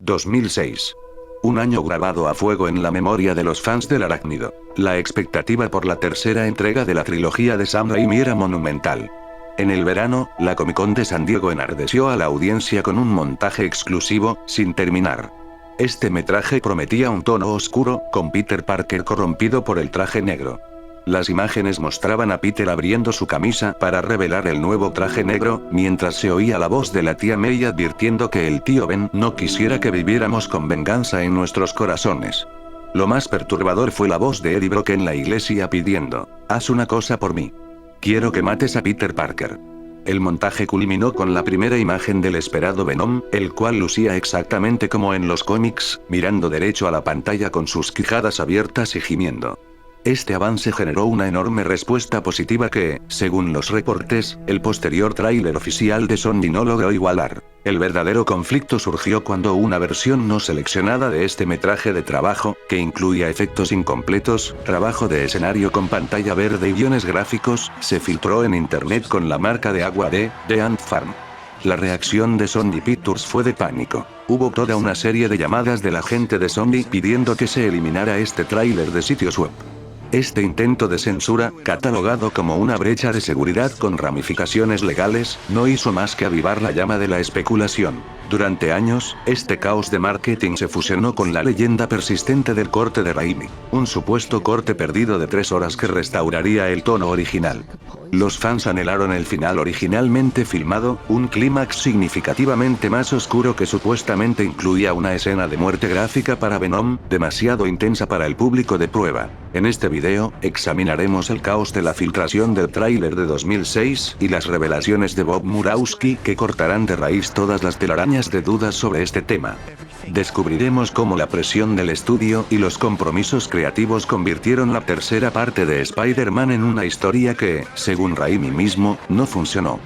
2006. Un año grabado a fuego en la memoria de los fans del arácnido. La expectativa por la tercera entrega de la trilogía de Sam Raimi era monumental. En el verano, la Comic Con de San Diego enardeció a la audiencia con un montaje exclusivo, sin terminar. Este metraje prometía un tono oscuro, con Peter Parker corrompido por el traje negro. Las imágenes mostraban a Peter abriendo su camisa para revelar el nuevo traje negro, mientras se oía la voz de la tía May advirtiendo que el tío Ben no quisiera que viviéramos con venganza en nuestros corazones. Lo más perturbador fue la voz de Eddie Brock en la iglesia pidiendo: haz una cosa por mí. Quiero que mates a Peter Parker. El montaje culminó con la primera imagen del esperado Venom, el cual lucía exactamente como en los cómics, mirando derecho a la pantalla con sus quijadas abiertas y gimiendo. Este avance generó una enorme respuesta positiva que, según los reportes, el posterior tráiler oficial de Sony no logró igualar. El verdadero conflicto surgió cuando una versión no seleccionada de este metraje de trabajo, que incluía efectos incompletos, trabajo de escenario con pantalla verde y guiones gráficos, se filtró en internet con la marca de agua de The Ant Farm. La reacción de Sony Pictures fue de pánico. Hubo toda una serie de llamadas de la gente de Sony pidiendo que se eliminara este tráiler de sitios web. Este intento de censura, catalogado como una brecha de seguridad con ramificaciones legales, no hizo más que avivar la llama de la especulación. Durante años, este caos de marketing se fusionó con la leyenda persistente del corte de Raimi, un supuesto corte perdido de 3 horas que restauraría el tono original. Los fans anhelaron el final originalmente filmado, un clímax significativamente más oscuro que supuestamente incluía una escena de muerte gráfica para Venom, demasiado intensa para el público de prueba. En este video, examinaremos el caos de la filtración del tráiler de 2006 y las revelaciones de Bob Murawski que cortarán de raíz todas las telarañas de dudas sobre este tema. Descubriremos cómo la presión del estudio y los compromisos creativos convirtieron la tercera parte de Spider-Man en una historia que, según Raimi mismo, no funcionó.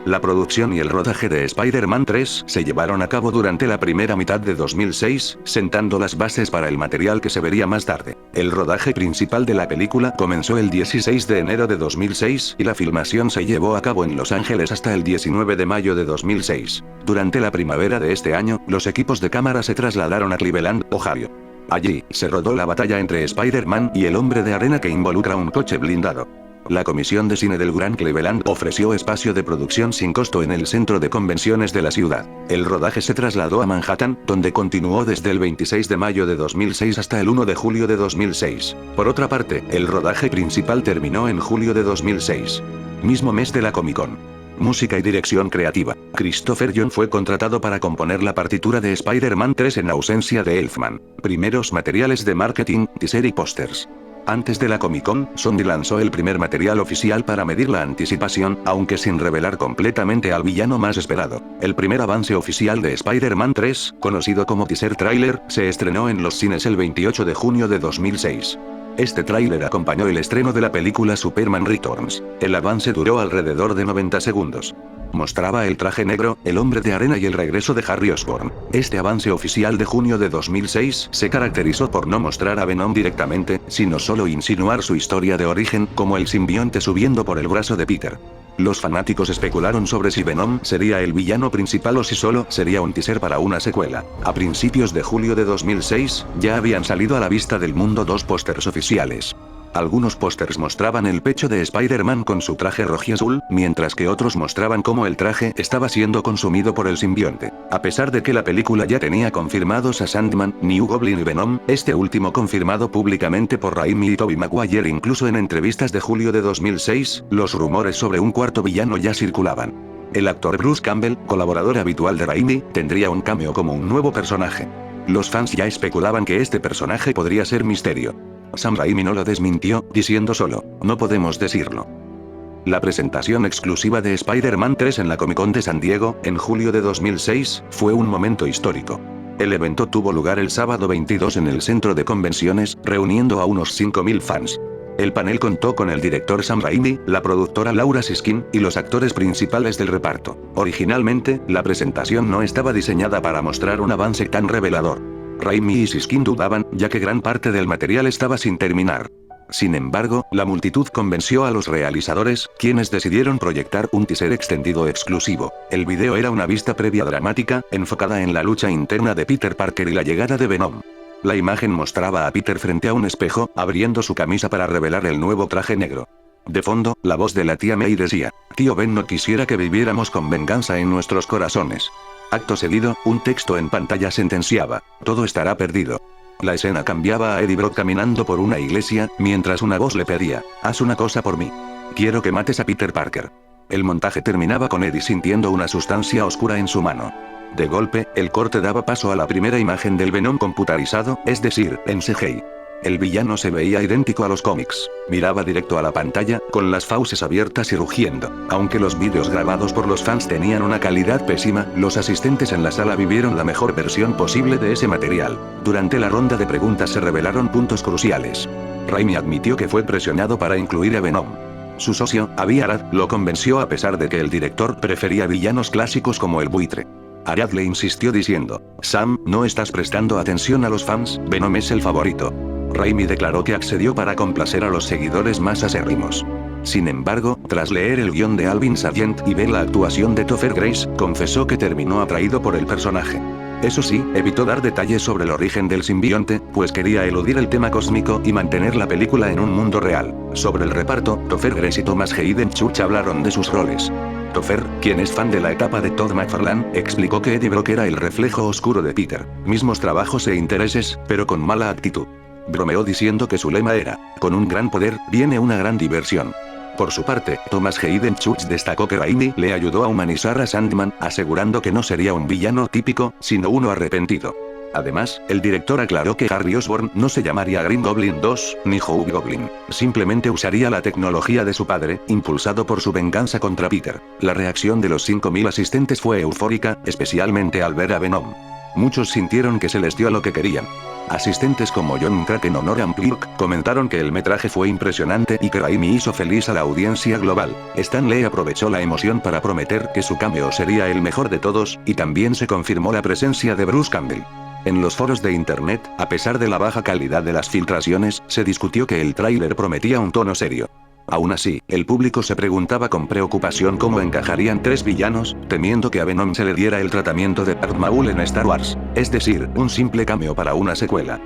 La producción y el rodaje de Spider-Man 3 se llevaron a cabo durante la primera mitad de 2006, sentando las bases para el material que se vería más tarde. El rodaje principal de la película comenzó el 16 de enero de 2006 y la filmación se llevó a cabo en Los Ángeles hasta el 19 de mayo de 2006. Durante la primavera de este año, los equipos de cámara se trasladaron a Cleveland, Ohio. Allí, se rodó la batalla entre Spider-Man y el Hombre de Arena que involucra un coche blindado. La Comisión de Cine del Gran Cleveland ofreció espacio de producción sin costo en el centro de convenciones de la ciudad. El rodaje se trasladó a Manhattan, donde continuó desde el 26 de mayo de 2006 hasta el 1 de julio de 2006. Por otra parte, el rodaje principal terminó en julio de 2006. Mismo mes de la Comic Con. Música y dirección creativa. Christopher John fue contratado para componer la partitura de Spider-Man 3 en ausencia de Elfman. Primeros materiales de marketing, teaser y pósters. Antes de la Comic Con, Sony lanzó el primer material oficial para medir la anticipación, aunque sin revelar completamente al villano más esperado. El primer avance oficial de Spider-Man 3, conocido como teaser trailer, se estrenó en los cines el 28 de junio de 2006. Este tráiler acompañó el estreno de la película Superman Returns. El avance duró alrededor de 90 segundos. Mostraba el traje negro, el Hombre de Arena y el regreso de Harry Osborn. Este avance oficial de junio de 2006 se caracterizó por no mostrar a Venom directamente, sino solo insinuar su historia de origen, como el simbionte subiendo por el brazo de Peter. Los fanáticos especularon sobre si Venom sería el villano principal o si solo sería un teaser para una secuela. A principios de julio de 2006, ya habían salido a la vista del mundo 2 pósters oficiales. Algunos pósters mostraban el pecho de Spider-Man con su traje rojiazul, mientras que otros mostraban cómo el traje estaba siendo consumido por el simbionte. A pesar de que la película ya tenía confirmados a Sandman, New Goblin y Venom, este último confirmado públicamente por Raimi y Tobey Maguire incluso en entrevistas de julio de 2006, los rumores sobre un cuarto villano ya circulaban. El actor Bruce Campbell, colaborador habitual de Raimi, tendría un cameo como un nuevo personaje. Los fans ya especulaban que este personaje podría ser Misterio. Sam Raimi no lo desmintió, diciendo solo: no podemos decirlo. La presentación exclusiva de Spider-Man 3 en la Comic Con de San Diego, en julio de 2006, fue un momento histórico. El evento tuvo lugar el sábado 22 en el centro de convenciones, reuniendo a unos 5.000 fans. El panel contó con el director Sam Raimi, la productora Laura Siskin, y los actores principales del reparto. Originalmente, la presentación no estaba diseñada para mostrar un avance tan revelador. Raimi y Siskin dudaban, ya que gran parte del material estaba sin terminar. Sin embargo, la multitud convenció a los realizadores, quienes decidieron proyectar un teaser extendido exclusivo. El video era una vista previa dramática, enfocada en la lucha interna de Peter Parker y la llegada de Venom. La imagen mostraba a Peter frente a un espejo, abriendo su camisa para revelar el nuevo traje negro. De fondo, la voz de la tía May decía: «Tío Ben no quisiera que viviéramos con venganza en nuestros corazones». Acto seguido, un texto en pantalla sentenciaba: «Todo estará perdido». La escena cambiaba a Eddie Brock caminando por una iglesia, mientras una voz le pedía: «Haz una cosa por mí. Quiero que mates a Peter Parker». El montaje terminaba con Eddie sintiendo una sustancia oscura en su mano. De golpe, el corte daba paso a la primera imagen del Venom computarizado, es decir, en CGI. El villano se veía idéntico a los cómics. Miraba directo a la pantalla, con las fauces abiertas y rugiendo. Aunque los vídeos grabados por los fans tenían una calidad pésima, los asistentes en la sala vivieron la mejor versión posible de ese material. Durante la ronda de preguntas se revelaron puntos cruciales. Raimi admitió que fue presionado para incluir a Venom. Su socio, Avi Arad, lo convenció a pesar de que el director prefería villanos clásicos como el buitre. Arad le insistió diciendo: «Sam, no estás prestando atención a los fans, Venom es el favorito». Raimi declaró que accedió para complacer a los seguidores más acérrimos. Sin embargo, tras leer el guión de Alvin Sargent y ver la actuación de Topher Grace, confesó que terminó atraído por el personaje. Eso sí, evitó dar detalles sobre el origen del simbionte, pues quería eludir el tema cósmico y mantener la película en un mundo real. Sobre el reparto, Topher Grace y Thomas Hayden Church hablaron de sus roles. Topher, quien es fan de la etapa de Todd McFarlane, explicó que Eddie Brock era el reflejo oscuro de Peter. Mismos trabajos e intereses, pero con mala actitud. Bromeó diciendo que su lema era: «Con un gran poder, viene una gran diversión». Por su parte, Thomas Hayden Church destacó que Raimi le ayudó a humanizar a Sandman, asegurando que no sería un villano típico, sino uno arrepentido. Además, el director aclaró que Harry Osborn no se llamaría Green Goblin 2, ni Hobgoblin. Simplemente usaría la tecnología de su padre, impulsado por su venganza contra Peter. La reacción de los 5.000 asistentes fue eufórica, especialmente al ver a Venom. Muchos sintieron que se les dio lo que querían. Asistentes como John Kraken o Noran Plirk comentaron que el metraje fue impresionante y que Raimi hizo feliz a la audiencia global. Stan Lee aprovechó la emoción para prometer que su cameo sería el mejor de todos, y también se confirmó la presencia de Bruce Campbell. En los foros de internet, a pesar de la baja calidad de las filtraciones, se discutió que el tráiler prometía un tono serio. Aún así, el público se preguntaba con preocupación cómo encajarían tres villanos, temiendo que a Venom se le diera el tratamiento de Darth Maul en Star Wars, es decir, un simple cameo para una secuela.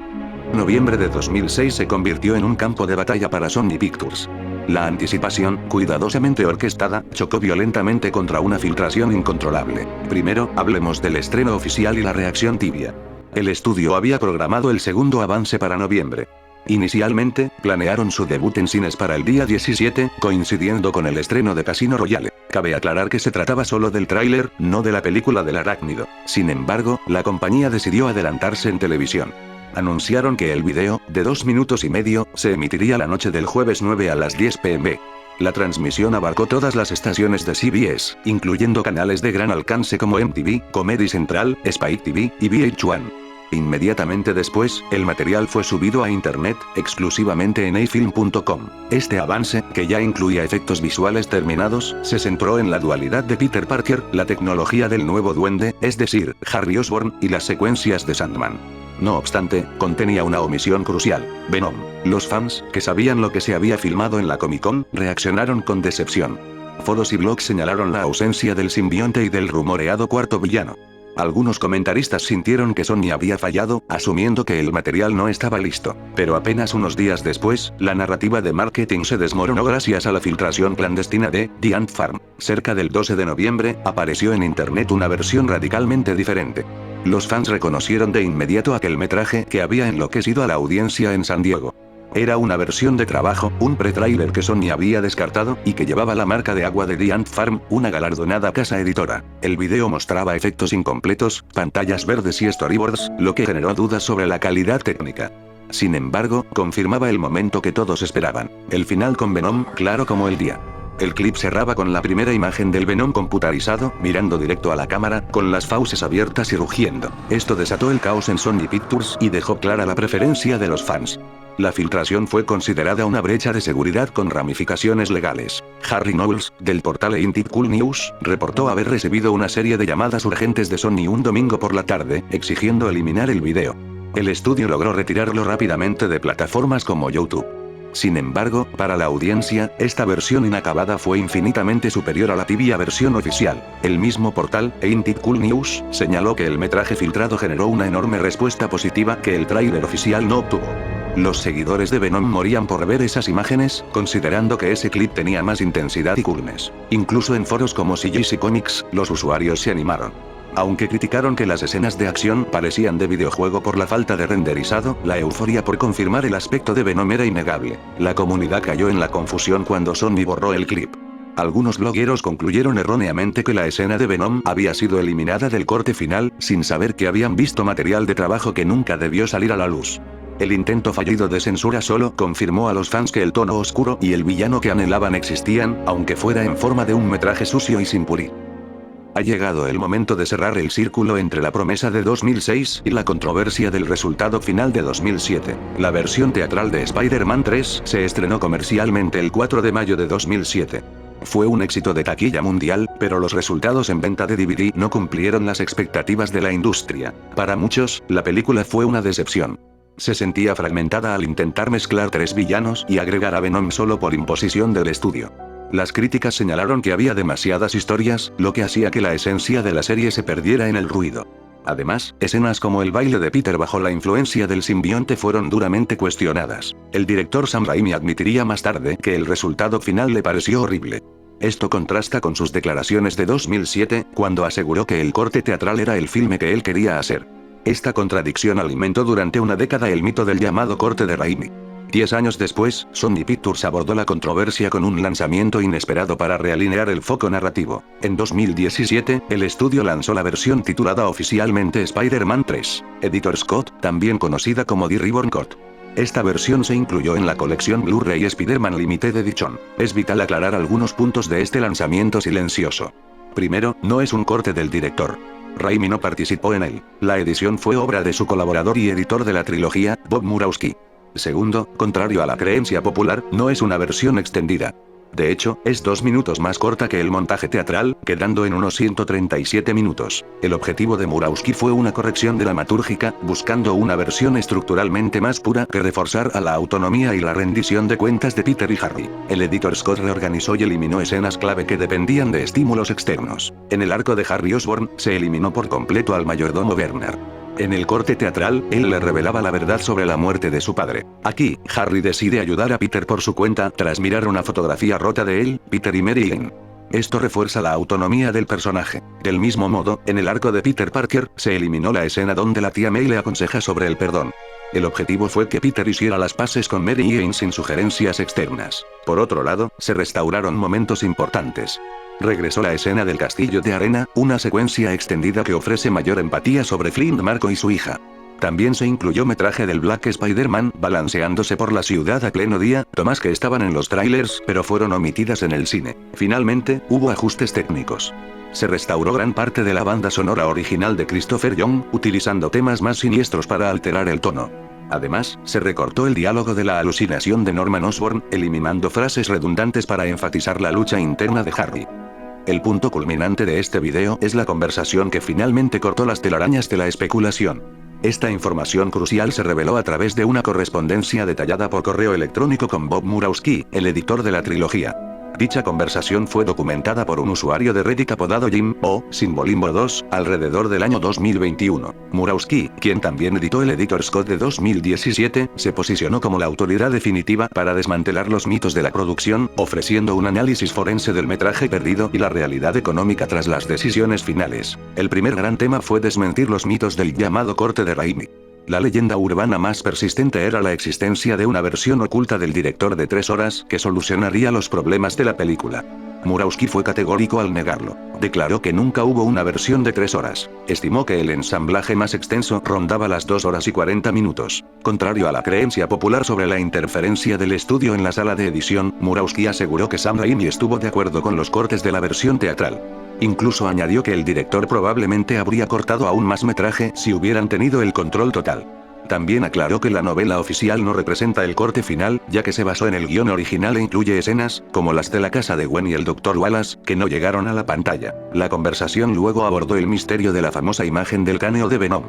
Noviembre de 2006 se convirtió en un campo de batalla para Sony Pictures. La anticipación, cuidadosamente orquestada, chocó violentamente contra una filtración incontrolable. Primero, hablemos del estreno oficial y la reacción tibia. El estudio había programado el segundo avance para noviembre. Inicialmente, planearon su debut en cines para el día 17, coincidiendo con el estreno de Casino Royale. Cabe aclarar que se trataba solo del tráiler, no de la película del arácnido. Sin embargo, la compañía decidió adelantarse en televisión. Anunciaron que el video, de 2 minutos y medio, se emitiría la noche del jueves 9 a las 10 p.m. La transmisión abarcó todas las estaciones de CBS, incluyendo canales de gran alcance como MTV, Comedy Central, Spike TV y VH1. Inmediatamente después, el material fue subido a internet, exclusivamente en afilm.com. Este avance, que ya incluía efectos visuales terminados, se centró en la dualidad de Peter Parker, la tecnología del nuevo duende, es decir, Harry Osborn, y las secuencias de Sandman. No obstante, contenía una omisión crucial: Venom. Los fans, que sabían lo que se había filmado en la Comic Con, reaccionaron con decepción. Foros y blogs señalaron la ausencia del simbionte y del rumoreado cuarto villano. Algunos comentaristas sintieron que Sony había fallado, asumiendo que el material no estaba listo. Pero apenas unos días después, la narrativa de marketing se desmoronó gracias a la filtración clandestina de The Ant Farm. Cerca del 12 de noviembre, apareció en internet una versión radicalmente diferente. Los fans reconocieron de inmediato aquel metraje que había enloquecido a la audiencia en San Diego. Era una versión de trabajo, un pre-tráiler que Sony había descartado, y que llevaba la marca de agua de The Ant Farm, una galardonada casa editora. El video mostraba efectos incompletos, pantallas verdes y storyboards, lo que generó dudas sobre la calidad técnica. Sin embargo, confirmaba el momento que todos esperaban: el final con Venom, claro como el día. El clip cerraba con la primera imagen del Venom computarizado, mirando directo a la cámara, con las fauces abiertas y rugiendo. Esto desató el caos en Sony Pictures y dejó clara la preferencia de los fans. La filtración fue considerada una brecha de seguridad con ramificaciones legales. Harry Knowles, del portal Indeed Cool News, reportó haber recibido una serie de llamadas urgentes de Sony un domingo por la tarde, exigiendo eliminar el video. El estudio logró retirarlo rápidamente de plataformas como YouTube. Sin embargo, para la audiencia, esta versión inacabada fue infinitamente superior a la tibia versión oficial. El mismo portal, Ain't It Cool News, señaló que el metraje filtrado generó una enorme respuesta positiva que el tráiler oficial no obtuvo. Los seguidores de Venom morían por ver esas imágenes, considerando que ese clip tenía más intensidad y coolness. Incluso en foros como CGC Comics, los usuarios se animaron. Aunque criticaron que las escenas de acción parecían de videojuego por la falta de renderizado, la euforia por confirmar el aspecto de Venom era innegable. La comunidad cayó en la confusión cuando Sony borró el clip. Algunos blogueros concluyeron erróneamente que la escena de Venom había sido eliminada del corte final, sin saber que habían visto material de trabajo que nunca debió salir a la luz. El intento fallido de censura solo confirmó a los fans que el tono oscuro y el villano que anhelaban existían, aunque fuera en forma de un metraje sucio y sin pulir. Ha llegado el momento de cerrar el círculo entre la promesa de 2006 y la controversia del resultado final de 2007. La versión teatral de Spider-Man 3 se estrenó comercialmente el 4 de mayo de 2007. Fue un éxito de taquilla mundial, pero los resultados en venta de DVD no cumplieron las expectativas de la industria. Para muchos, la película fue una decepción. Se sentía fragmentada al intentar mezclar 3 villanos y agregar a Venom solo por imposición del estudio. Las críticas señalaron que había demasiadas historias, lo que hacía que la esencia de la serie se perdiera en el ruido. Además, escenas como el baile de Peter bajo la influencia del simbionte fueron duramente cuestionadas. El director Sam Raimi admitiría más tarde que el resultado final le pareció horrible. Esto contrasta con sus declaraciones de 2007, cuando aseguró que el corte teatral era el filme que él quería hacer. Esta contradicción alimentó durante una década el mito del llamado corte de Raimi. 10 años después, Sony Pictures abordó la controversia con un lanzamiento inesperado para realinear el foco narrativo. En 2017, el estudio lanzó la versión titulada oficialmente Spider-Man 3, Editor Scott, también conocida como The Reborn Cut. Esta versión se incluyó en la colección Blu-ray Spider-Man Limited Edition. Es vital aclarar algunos puntos de este lanzamiento silencioso. Primero, no es un corte del director. Raimi no participó en él. La edición fue obra de su colaborador y editor de la trilogía, Bob Murawski. Segundo, contrario a la creencia popular, no es una versión extendida. De hecho, es 2 minutos más corta que el montaje teatral, quedando en unos 137 minutos. El objetivo de Murawski fue una corrección dramatúrgica, buscando una versión estructuralmente más pura que reforzara la autonomía y la rendición de cuentas de Peter y Harry. El editor Scott reorganizó y eliminó escenas clave que dependían de estímulos externos. En el arco de Harry Osborn, se eliminó por completo al mayordomo Werner. En el corte teatral, él le revelaba la verdad sobre la muerte de su padre. Aquí, Harry decide ayudar a Peter por su cuenta tras mirar una fotografía rota de él, Peter y Mary Jane. Esto refuerza la autonomía del personaje. Del mismo modo, en el arco de Peter Parker, se eliminó la escena donde la tía May le aconseja sobre el perdón. El objetivo fue que Peter hiciera las paces con Mary Jane sin sugerencias externas. Por otro lado, se restauraron momentos importantes. Regresó la escena del castillo de arena, una secuencia extendida que ofrece mayor empatía sobre Flint Marko y su hija. También se incluyó metraje del Black Spider-Man, balanceándose por la ciudad a pleno día, tomas que estaban en los trailers, pero fueron omitidas en el cine. Finalmente, hubo ajustes técnicos. Se restauró gran parte de la banda sonora original de Christopher Young, utilizando temas más siniestros para alterar el tono. Además, se recortó el diálogo de la alucinación de Norman Osborn, eliminando frases redundantes para enfatizar la lucha interna de Harry. El punto culminante de este video es la conversación que finalmente cortó las telarañas de la especulación. Esta información crucial se reveló a través de una correspondencia detallada por correo electrónico con Bob Murawski, el editor de la trilogía. Dicha conversación fue documentada por un usuario de Reddit apodado Jim O. Simbolimbo 2, alrededor del año 2021. Murawski, quien también editó el editor Scott de 2017, se posicionó como la autoridad definitiva para desmantelar los mitos de la producción, ofreciendo un análisis forense del metraje perdido y la realidad económica tras las decisiones finales. El primer gran tema fue desmentir los mitos del llamado corte de Raimi. La leyenda urbana más persistente era la existencia de una versión oculta del director de 3 horas que solucionaría los problemas de la película. Murawski fue categórico al negarlo. Declaró que nunca hubo una versión de 3 horas. Estimó que el ensamblaje más extenso rondaba las 2 horas y 40 minutos. Contrario a la creencia popular sobre la interferencia del estudio en la sala de edición, Murawski aseguró que Sam Raimi estuvo de acuerdo con los cortes de la versión teatral. Incluso añadió que el director probablemente habría cortado aún más metraje si hubieran tenido el control total. También aclaró que la novela oficial no representa el corte final, ya que se basó en el guión original e incluye escenas, como las de la casa de Gwen y el Dr. Wallace, que no llegaron a la pantalla. La conversación luego abordó el misterio de la famosa imagen del cameo de Venom.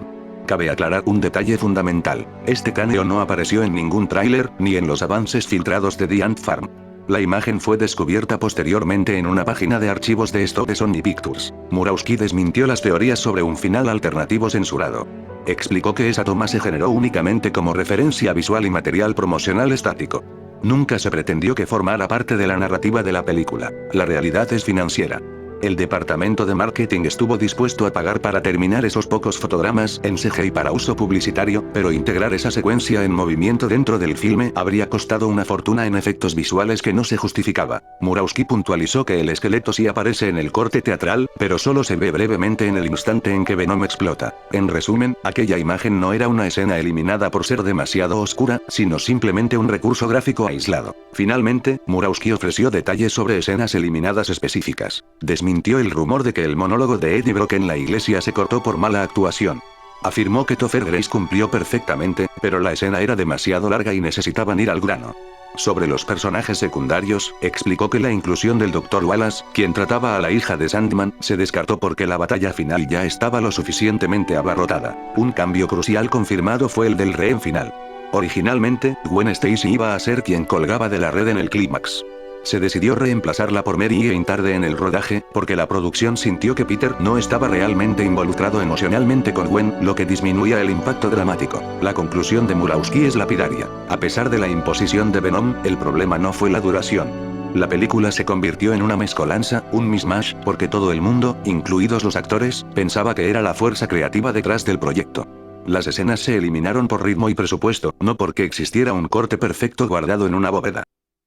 Cabe aclarar un detalle fundamental. Este cameo no apareció en ningún tráiler, ni en los avances filtrados de The Ant Farm. La imagen fue descubierta posteriormente en una página de archivos de stock de Sony Pictures. Murawski desmintió las teorías sobre un final alternativo censurado. Explicó que esa toma se generó únicamente como referencia visual y material promocional estático. Nunca se pretendió que formara parte de la narrativa de la película. La realidad es financiera. El departamento de marketing estuvo dispuesto a pagar para terminar esos pocos fotogramas en CGI para uso publicitario, pero integrar esa secuencia en movimiento dentro del filme habría costado una fortuna en efectos visuales que no se justificaba. Murawski puntualizó que el esqueleto sí aparece en el corte teatral, pero solo se ve brevemente en el instante en que Venom explota. En resumen, aquella imagen no era una escena eliminada por ser demasiado oscura, sino simplemente un recurso gráfico aislado. Finalmente, Murawski ofreció detalles sobre escenas eliminadas específicas. Desmintió el rumor de que el monólogo de Eddie Brock en la iglesia se cortó por mala actuación. Afirmó que Topher Grace cumplió perfectamente, pero la escena era demasiado larga y necesitaban ir al grano. Sobre los personajes secundarios, explicó que la inclusión del Dr. Wallace, quien trataba a la hija de Sandman, se descartó porque la batalla final ya estaba lo suficientemente abarrotada. Un cambio crucial confirmado fue el del rehén final. Originalmente, Gwen Stacy iba a ser quien colgaba de la red en el clímax. Se decidió reemplazarla por Mary Jane tarde en el rodaje, porque la producción sintió que Peter no estaba realmente involucrado emocionalmente con Gwen, lo que disminuía el impacto dramático. La conclusión de Murawski es lapidaria. A pesar de la imposición de Venom, el problema no fue la duración. La película se convirtió en una mezcolanza, un mismatch, porque todo el mundo, incluidos los actores, pensaba que era la fuerza creativa detrás del proyecto. Las escenas se eliminaron por ritmo y presupuesto, no porque existiera un corte perfecto guardado en una bóveda.